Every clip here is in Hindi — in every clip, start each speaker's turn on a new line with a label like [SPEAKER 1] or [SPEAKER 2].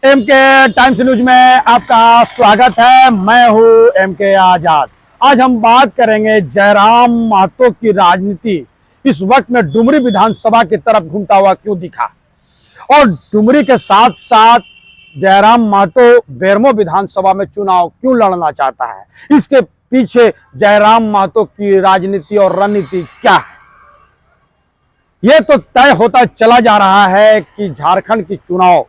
[SPEAKER 1] एम के टाइम्स न्यूज में आपका स्वागत है। मैं हूं एम के आजाद। आज हम बात करेंगे जयराम महतो की राजनीति इस वक्त में डुमरी विधानसभा की तरफ घूमता हुआ क्यों दिखा, और डुमरी के साथ साथ जयराम महतो बेरमो विधानसभा में चुनाव क्यों लड़ना चाहता है। इसके पीछे जयराम महतो की राजनीति और रणनीति क्या है, यह तो तय होता चला जा रहा है कि झारखंड की चुनाव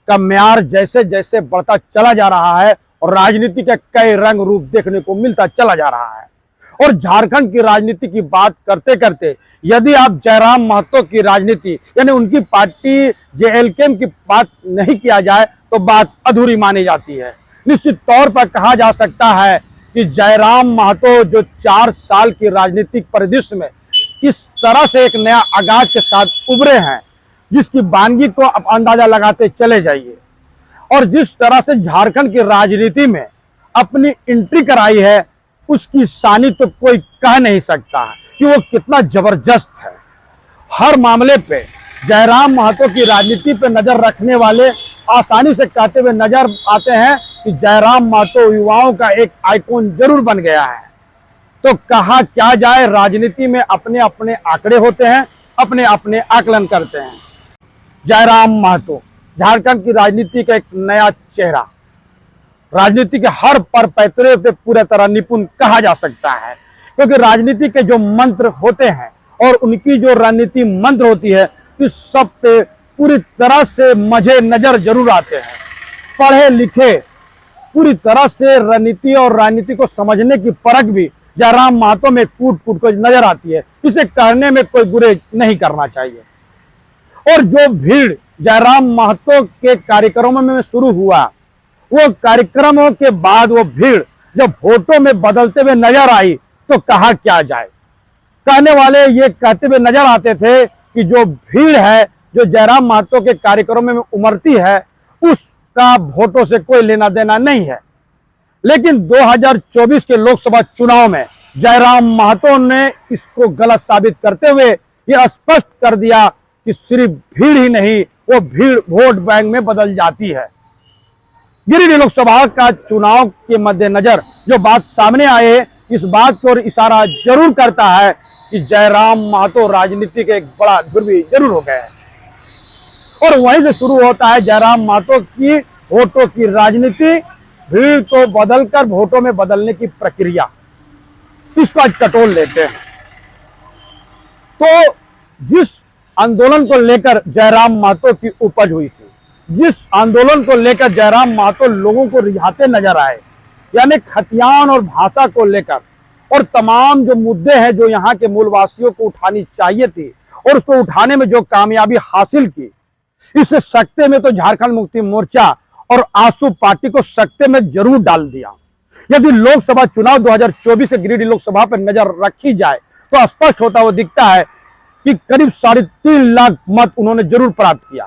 [SPEAKER 1] का म्यार जैसे जैसे बढ़ता चला जा रहा है और राजनीति के कई रंग रूप देखने को मिलता चला जा रहा है। और झारखंड की राजनीति की बात करते करते यदि आप जयराम महतो की राजनीति यानी उनकी पार्टी जेएलके की बात नहीं किया जाए तो बात अधूरी मानी जाती है। निश्चित तौर पर कहा जा सकता है कि जयराम महतो जो 4 साल की राजनीतिक परिदृश्य में इस तरह से एक नया आगाज के साथ उभरे हैं, जिसकी वानगी को आप अंदाजा लगाते चले जाइए, और जिस तरह से झारखंड की राजनीति में अपनी एंट्री कराई है उसकी शानी तो कोई कह नहीं सकता कि वो कितना जबरदस्त है। हर मामले पे जयराम महतो की राजनीति पे नजर रखने वाले आसानी से कहते हुए नजर आते हैं कि जयराम महतो युवाओं का एक आइकॉन जरूर बन गया है। तो कहा क्या जाए, राजनीति में अपने अपने आंकड़े होते हैं, अपने अपने आकलन करते हैं। जयराम महतो झारखंड की राजनीति का एक नया चेहरा, राजनीति के हर पर पैतरे पे पूरी तरह निपुण कहा जा सकता है, क्योंकि राजनीति के जो मंत्र होते हैं और उनकी जो रणनीति मंत्र होती है इस सब पे पूरी तरह से मजे नजर जरूर आते हैं। पढ़े लिखे पूरी तरह से रणनीति और राजनीति को समझने की परख भी जयराम महतो में कूट कूट को नजर आती है। इसे कहने में कोई गुरेज नहीं करना चाहिए। और जो भीड़ जयराम महतो के कार्यक्रमों में शुरू हुआ, वो कार्यक्रमों के बाद वो भीड़ जब वोटों में बदलते हुए नजर आई तो कहा क्या जाए। कहने वाले ये कहते हुए नजर आते थे कि जो भीड़ है जो जयराम महतो के कार्यक्रमों में उमड़ती है उसका वोटों से कोई लेना देना नहीं है। लेकिन 2024 के लोकसभा चुनाव में जयराम महतो ने इसको गलत साबित करते हुए यह स्पष्ट कर दिया कि सिर्फ भीड़ ही नहीं, वो भीड़ वोट बैंक में बदल जाती है। गिरिडीह लोकसभा का चुनाव के मद्देनजर जो बात सामने आए इस बात की ओर इशारा जरूर करता है कि जयराम महतो राजनीति के एक बड़ा ध्रुवी जरूर हो गए हैं। और वहीं से शुरू होता है जयराम महतो की वोटों की राजनीति, भीड़ को बदलकर वोटों में बदलने की प्रक्रिया। इसको आज टटोल लेते हैं। तो जिस आंदोलन को लेकर जयराम महतो की उपज हुई थी, जिस आंदोलन को लेकर जयराम महतो लोगों को रिझाते नजर आए, यानी खतियान और भाषा को लेकर और तमाम जो मुद्दे हैं जो यहाँ के मूलवासियों को उठानी चाहिए थी और उसको उठाने में जो कामयाबी हासिल की, इससे सकते में तो झारखंड मुक्ति मोर्चा और आसू पार्टी को सकते में जरूर डाल दिया। यदि लोकसभा चुनाव 2024 के गिरिडीह लोकसभा पर नजर रखी जाए तो स्पष्ट होता हुआ दिखता है कि करीब 3.5 लाख मत उन्होंने जरूर प्राप्त किया।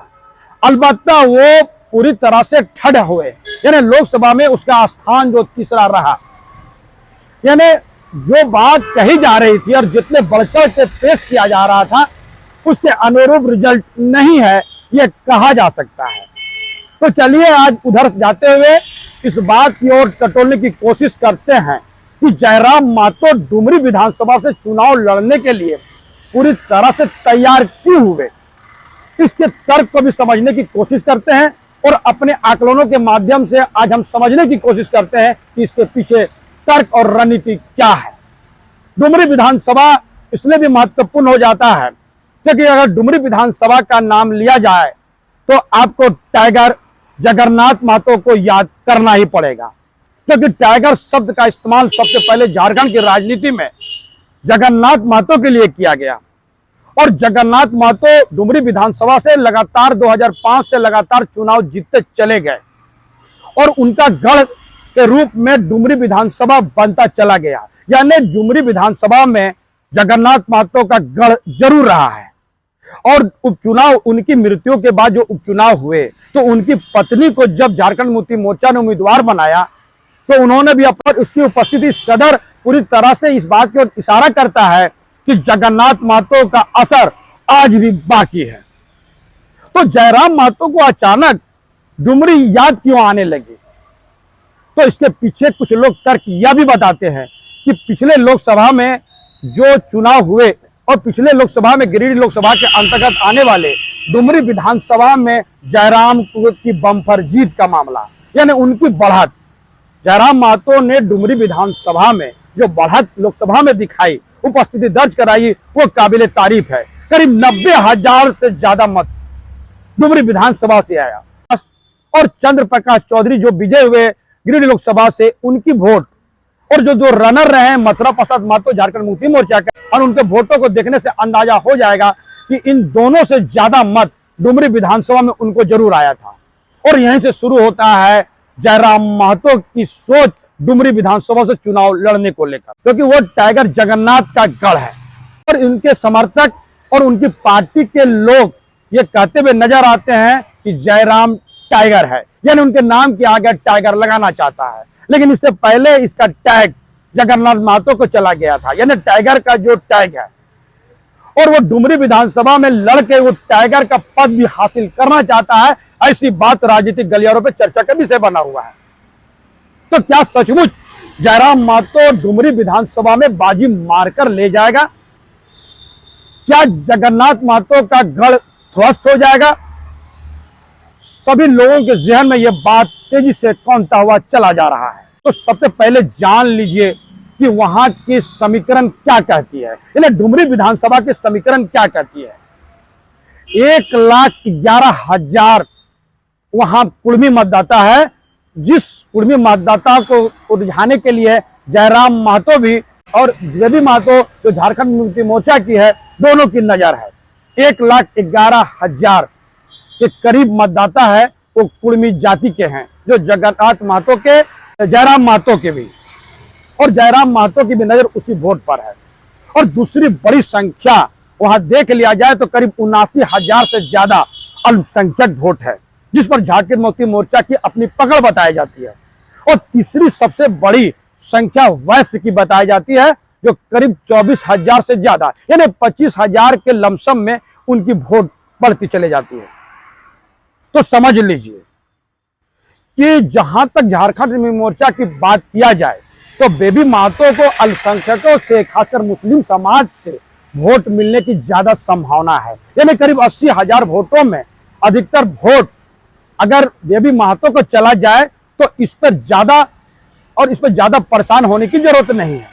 [SPEAKER 1] अलबत्ता वो पूरी तरह से ठड हुए, यानी लोकसभा में उसका स्थान जो तीसरा रहा, यानी जो बात कही जा रही थी और जितने बढ़चढ़ के पेश किया जा रहा था उसके अनुरूप रिजल्ट नहीं है, यह कहा जा सकता है। तो चलिए आज उधर जाते हुए इस बात की ओर टटोलने की कोशिश करते हैं कि जयराम महतो डुमरी विधानसभा से चुनाव लड़ने के लिए पूरी तरह से तैयार क्यों हुए। इसके तर्क को भी समझने की कोशिश करते हैं और अपने आकलनों के माध्यम से आज हम समझने की कोशिश करते हैं कि इसके पीछे तर्क और रणनीति क्या है। डुमरी विधानसभा इसलिए भी महत्वपूर्ण हो जाता है क्योंकि अगर डुमरी विधानसभा का नाम लिया जाए तो आपको टाइगर जगन्नाथ महतो को याद करना ही पड़ेगा, क्योंकि टाइगर शब्द का इस्तेमाल सबसे पहले झारखंड की राजनीति में जगन्नाथ महतो के लिए किया गया। और जगन्नाथ महतो डुमरी विधानसभा से लगातार 2005 से लगातार चुनाव जीतते चले गए और उनका गढ़ के रूप में डुमरी विधानसभा बनता चला गया। यानी डुमरी विधानसभा में जगन्नाथ महतो का गढ़ जरूर रहा है। और उपचुनाव, उनकी मृत्यु के बाद जो उपचुनाव हुए तो उनकी पत्नी को जब झारखंड मुक्ति मोर्चा ने उम्मीदवार बनाया तो उन्होंने भी अपनी उसकी उपस्थिति इस कदर पूरी तरह से इस बात की ओर इशारा करता है कि जगन्नाथ महतो का असर आज भी बाकी है। तो जयराम महतो को अचानक डुमरी याद क्यों आने लगी? तो इसके पीछे कुछ लोग तर्क यह भी बताते हैं कि पिछले लोकसभा में जो चुनाव हुए और पिछले लोकसभा में गिरिडीह लोकसभा के अंतर्गत आने वाले डुमरी विधानसभा में जयराम की बम्पर जीत का मामला, यानी उनकी बढ़त, जयराम महतो ने डुमरी विधानसभा में जो बढ़त लोकसभा में दिखाई, उपस्थिति दर्ज कराई, वो काबिले तारीफ है। करीब 90,000 से ज्यादा मत डुमरी विधानसभा से आया और चंद्र प्रकाश चौधरी जो विजय हुए गिरिडीह लोकसभा से, उनकी वोट और जो दो रनर रहे मथुरा प्रसाद महतो झारखंड मुक्ति मोर्चा का, और उनके वोटों को देखने से अंदाजा हो जाएगा कि इन दोनों से ज्यादा मत डुमरी विधानसभा में उनको जरूर आया था। और यहीं से शुरू होता है जयराम महतो की सोच डुमरी विधानसभा से चुनाव लड़ने को लेकर, क्योंकि वो टाइगर जगन्नाथ का गढ़ है और उनके समर्थक और उनकी पार्टी के लोग ये कहते हुए नजर आते हैं कि जयराम टाइगर है, यानी उनके नाम के आगे टाइगर लगाना चाहता है। लेकिन इससे पहले इसका टैग जगन्नाथ महतो को चला गया था, यानी टाइगर का जो टैग है, और वो डुमरी विधानसभा में लड़के वो टाइगर का पद भी हासिल करना चाहता है। ऐसी बात राजनीतिक गलियारों पे चर्चा का विषय बना हुआ है। तो क्या सचमुच जयराम महतो डुमरी विधानसभा में बाजी मारकर ले जाएगा? क्या जगन्नाथ महतो का गढ़ ध्वस्त हो जाएगा? सभी लोगों के जहन में यह बात तेजी से कौंधता हुआ चला जा रहा है। तो सबसे पहले जान लीजिए कि वहां की समीकरण क्या कहती है, यानी डुमरी विधानसभा की समीकरण क्या कहती है। 1,11,000 वहां कुर्मी मतदाता है, जिस कुर्मी मतदाता को उलझाने के लिए जयराम महतो भी और बेबी महतो जो झारखंड मुक्ति मोर्चा की है, दोनों की नजर है। 1,11,000 के करीब मतदाता है वो कुर्मी जाति के हैं, जो जगन्नाथ महतो के, जयराम महतो के भी, और जयराम महतो की भी नजर उसी वोट पर है। और दूसरी बड़ी संख्या वहां देख लिया जाए तो करीब 79,000 से ज्यादा अल्पसंख्यक वोट है, जिस पर झारखंड मुक्ति मोर्चा की अपनी पकड़ बताई जाती है। और तीसरी सबसे बड़ी संख्या वैश्य की बताई जाती है, जो करीब 24,000 से ज्यादा, यानी 25,000 के लमसम में उनकी वोट बढ़ती चली जाती है। तो समझ लीजिए कि जहां तक झारखंड मुक्ति मोर्चा की बात किया जाए तो बेबी महतो को अल्पसंख्यकों से, खासकर मुस्लिम समाज से वोट मिलने की ज्यादा संभावना है, यानी करीब 80,000 वोटों में अधिकतर वोट अगर बेबी महतो को चला जाए तो इस पर ज्यादा परेशान होने की जरूरत नहीं है,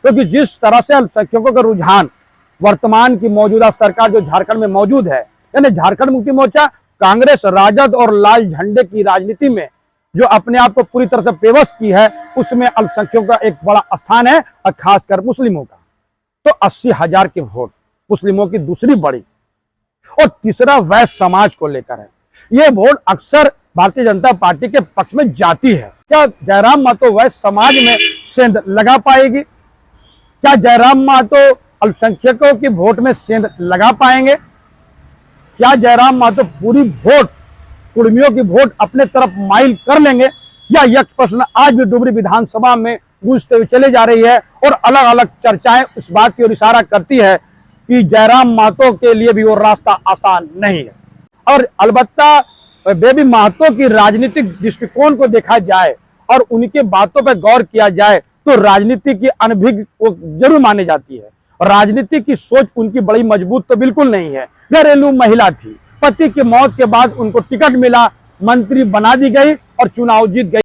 [SPEAKER 1] क्योंकि जिस तरह से अल्पसंख्यकों का रुझान वर्तमान की मौजूदा सरकार जो झारखंड में मौजूद है, यानी झारखंड मुक्ति मोर्चा कांग्रेस, राजद और लाल झंडे की राजनीति में जो अपने आप को पूरी तरह से पेवश की है, उसमें अल्पसंख्यकों का एक बड़ा स्थान है, और खासकर मुस्लिमों का। तो 80,000 के वोट मुस्लिमों की दूसरी बड़ी, और तीसरा वैश्य समाज को लेकर है। ये वोट अक्सर भारतीय जनता पार्टी के पक्ष में जाती है। क्या जयराम महतो वैश्य समाज में सेंध लगा पाएगी? क्या जयराम महतो अल्पसंख्यकों की वोट में सेंध लगा पाएंगे? क्या जयराम महतो पूरी वोट कुर्मियों की वोट अपने तरफ माइल कर लेंगे? या यह प्रश्न आज भी डुमरी विधानसभा में गूंजते हुए चले जा रही है, और अलग अलग चर्चाएं उस बात की ओर इशारा करती है कि जयराम महतो के लिए भी वो रास्ता आसान नहीं है। और अलबत्ता बेबी महतो की राजनीतिक दृष्टिकोण को देखा जाए और उनके बातों पर गौर किया जाए तो राजनीति की अनभिज्ञ जरूर मानी जाती है। राजनीति की सोच उनकी बड़ी मजबूत तो बिल्कुल नहीं है। घरेलू महिला थी, पति की मौत के बाद उनको टिकट मिला, मंत्री बना दी गई और चुनाव जीत गई।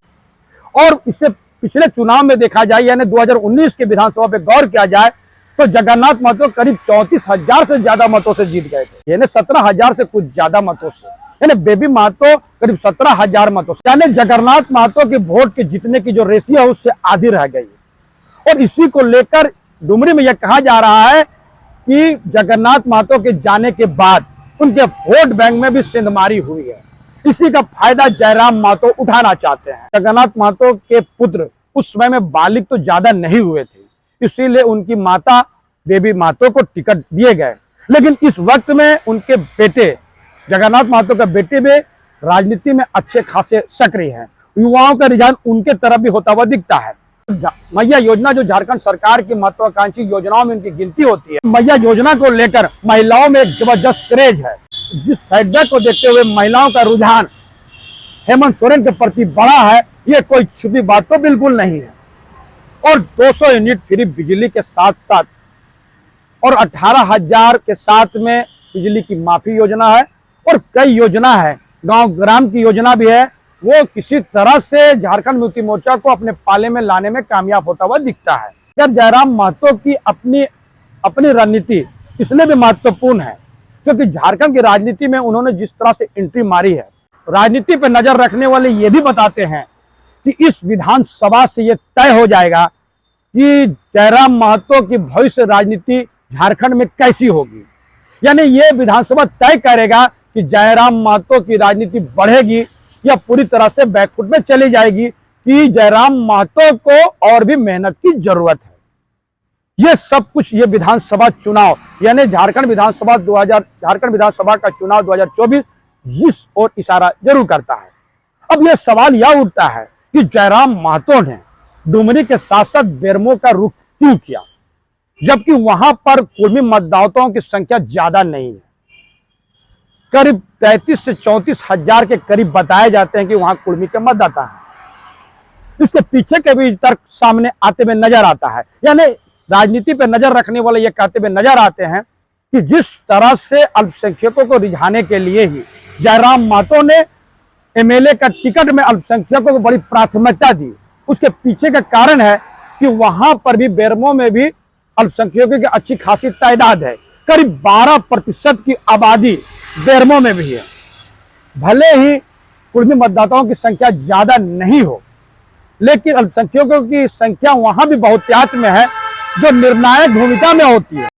[SPEAKER 1] और इससे पिछले चुनाव में देखा जाए, यानी 2019 के विधानसभा पे गौर किया जाए तो जगन्नाथ महतो करीब 34,000 से ज्यादा मतों से जीत गए थे, यानी 17,000 से कुछ ज्यादा मतों से, यानी बेबी महतो करीब 17,000 मतों से, यानी जगन्नाथ महतो के वोट के जीतने की जो रेशियो है उससे आधी रह गई। और इसी को लेकर डुमरी में यह कहा जा रहा है कि जगन्नाथ महतो के जाने के बाद उनके वोट बैंक में भी सेंधमारी हुई है। इसी का फायदा जयराम महतो उठाना चाहते हैं। जगन्नाथ महतो के पुत्र उस समय में बालिग तो ज्यादा नहीं हुए थे, इसीलिए उनकी माता बेबी महतो को टिकट दिए गए। लेकिन इस वक्त में उनके बेटे जगन्नाथ महतो के बेटे भी राजनीति में अच्छे खासे सक्रिय हैं। युवाओं का रुझान उनके तरफ भी होता हुआ दिखता है। मैया योजना जो झारखंड सरकार की महत्वाकांक्षी योजनाओं में उनकी गिनती होती है, मैया योजना को लेकर महिलाओं में एक जबरदस्त क्रेज है, जिस फीडबैक को देखते हुए महिलाओं का रुझान हेमंत सोरेन के प्रति बड़ा है, ये कोई छुपी बात तो बिल्कुल नहीं है। और 200 यूनिट फ्री बिजली के साथ साथ और 18,000 के साथ में बिजली की माफी योजना है और कई योजना है, गांव ग्राम की योजना भी है। वो किसी तरह से झारखंड मुक्ति मोर्चा को अपने पाले में लाने में कामयाब होता हुआ दिखता है। यार जयराम महतो की अपनी रणनीति इसलिए भी महत्वपूर्ण है क्योंकि झारखंड की राजनीति में उन्होंने जिस तरह से एंट्री मारी है, राजनीति पर नजर रखने वाले ये भी बताते हैं कि इस विधानसभा से ये तय हो जाएगा कि जयराम महतो की भविष्य राजनीति झारखंड में कैसी होगी। यानी ये विधानसभा तय करेगा कि जयराम महतो की राजनीति बढ़ेगी या पूरी तरह से बैकफुट में चली जाएगी, कि जयराम महतो को और भी मेहनत की जरूरत है। ये सब कुछ ये विधानसभा चुनाव यानी झारखंड विधानसभा का चुनाव 2024 इस ओर इशारा जरूर करता है। अब यह सवाल यह उठता है कि जयराम महतो ने डुमरी के साथ साथ बेरमो का रुख क्यों किया, जबकि वहां पर कुर्मी मतदाताओं की संख्या ज्यादा नहीं है। करीब 33 से 34 हजार के करीब बताए जाते हैं कि वहां कुर्मी के मतदाता हैं। इसके पीछे के भी तर्क सामने आते हुए नजर आता है। यानी राजनीति पर नजर रखने वाले ये कहते हुए नजर आते हैं कि जिस तरह से अल्पसंख्यकों को रिझाने के लिए ही जयराम महतो ने एमएलए का टिकट में अल्पसंख्यकों को बड़ी प्राथमिकता दी, उसके पीछे का कारण है कि वहां पर भी बेरमो में भी अल्पसंख्यकों की अच्छी खासी तादाद है। करीब 12% की आबादी बेरमो में भी है। भले ही कुर्मी मतदाताओं की संख्या ज्यादा नहीं हो, लेकिन अल्पसंख्यकों की संख्या वहां भी बहुतायत में है, जो निर्णायक भूमिका में होती है।